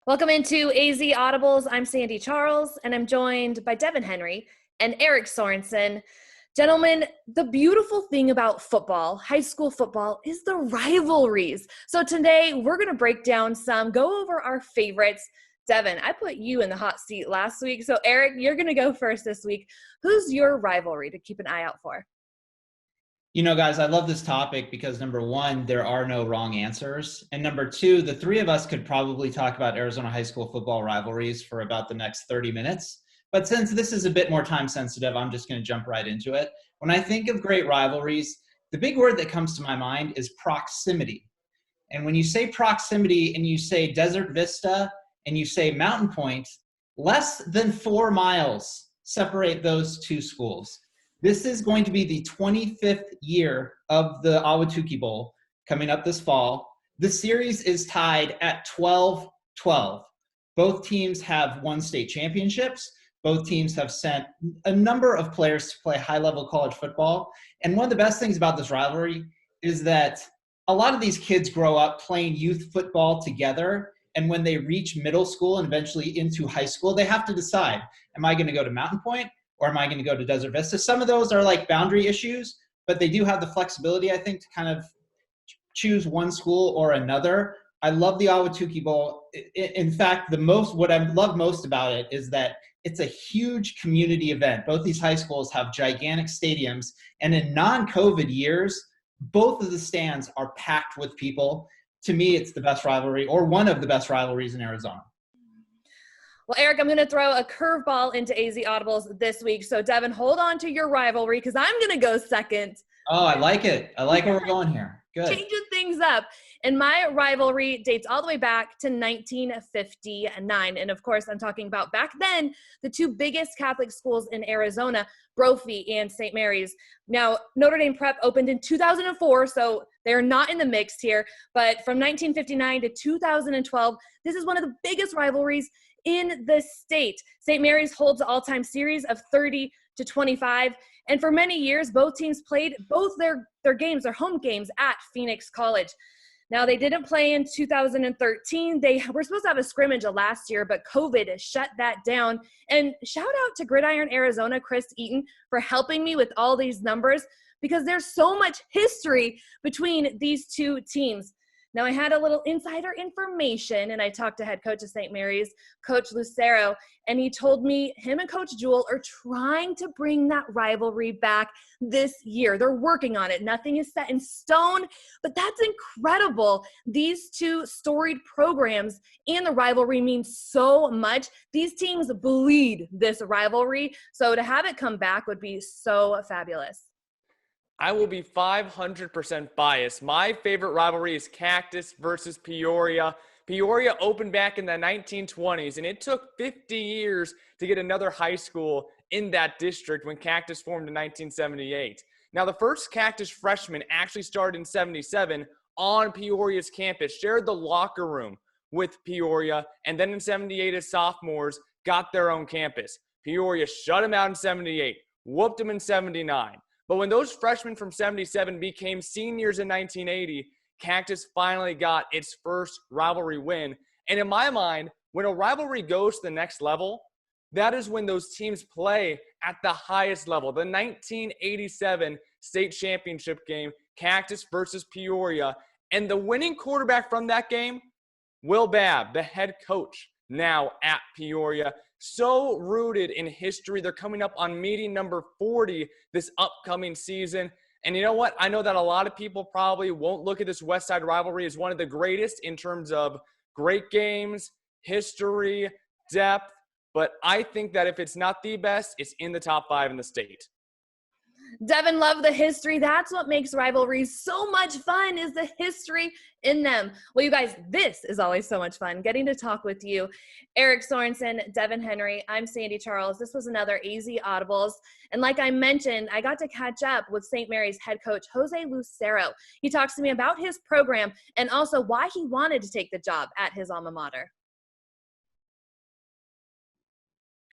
Welcome into AZ Audibles. I'm Sande Charles, and I'm joined by Devon Henry and Eric Sorenson. Gentlemen, the beautiful thing about football, high school football, is the rivalries. So today we're going to break down go over our favorites. Devon, I put you in the hot seat last week. So Eric, you're going to go first this week. Who's your rivalry to keep an eye out for? You know, guys, I love this topic because number one, there are no wrong answers. And number two, the three of us could probably talk about Arizona high school football rivalries for about the next 30 minutes. But since this is a bit more time sensitive, I'm just going to jump right into it. When I think of great rivalries, the big word that comes to my mind is proximity. And when you say proximity and you say Desert Vista and you say Mountain Point, less than 4 miles separate those two schools. This is going to be the 25th year of the Ahwatukee Bowl coming up this fall. The series is tied at 12-12. Both teams have won state championships. Both teams have sent a number of players to play high-level college football. And one of the best things about this rivalry is that a lot of these kids grow up playing youth football together. And when they reach middle school and eventually into high school, they have to decide, am I going to go to Mountain Point? Or am I going to go to Desert Vista? Some of those are like boundary issues, but they do have the flexibility, I think, to kind of choose one school or another. I love the Ahwatukee Bowl. In fact, what I love most about it is that it's a huge community event. Both these high schools have gigantic stadiums, and in non-COVID years, both of the stands are packed with people. To me, it's the best rivalry, or one of the best rivalries in Arizona. Well, Eric, I'm going to throw a curveball into AZ Audibles this week. So, Devon, hold on to your rivalry because I'm going to go second. Oh, I like it. I like where we're going here. Good. Changing things up. And my rivalry dates all the way back to 1959. And of course, I'm talking about back then, the two biggest Catholic schools in Arizona, Brophy and St. Mary's. Now, Notre Dame Prep opened in 2004, so they're not in the mix here. But from 1959 to 2012, this is one of the biggest rivalries in the state. St. Mary's holds the all-time series of 30-25. And for many years, both teams played both their games, their home games at Phoenix College. Now, they didn't play in 2013. They were supposed to have a scrimmage last year, but COVID shut that down. And shout out to Gridiron Arizona, Chris Eaton, for helping me with all these numbers because there's so much history between these two teams. Now, I had a little insider information, and I talked to head coach of St. Mary's, Coach Lucero, and he told me him and Coach Jewell are trying to bring that rivalry back this year. They're working on it. Nothing is set in stone, but that's incredible. These two storied programs and the rivalry mean so much. These teams bleed this rivalry, so to have it come back would be so fabulous. I will be 500% biased. My favorite rivalry is Cactus versus Peoria. Peoria opened back in the 1920s, and it took 50 years to get another high school in that district when Cactus formed in 1978. Now, the first Cactus freshman actually started in 77 on Peoria's campus, shared the locker room with Peoria, and then in 78 as sophomores got their own campus. Peoria shut them out in 78, whooped them in 79. But when those freshmen from 77 became seniors in 1980, Cactus finally got its first rivalry win. And in my mind, when a rivalry goes to the next level, that is when those teams play at the highest level. The 1987 state championship game, Cactus versus Peoria. And the winning quarterback from that game, Will Babb, the head coach now at Peoria. So rooted in history. They're coming up on meeting number 40 this upcoming season. And you know what? I know that a lot of people probably won't look at this West Side rivalry as one of the greatest in terms of great games, history, depth. But I think that if it's not the best, it's in the top 5 in the state. Devon, love the history. That's what makes rivalries so much fun, is the history in them. Well, you guys, this is always so much fun, getting to talk with you. Eric Sorenson, Devon Henry, I'm Sande Charles. This was another AZ Audibles. And like I mentioned, I got to catch up with St. Mary's head coach, Jose Lucero. He talks to me about his program and also why he wanted to take the job at his alma mater.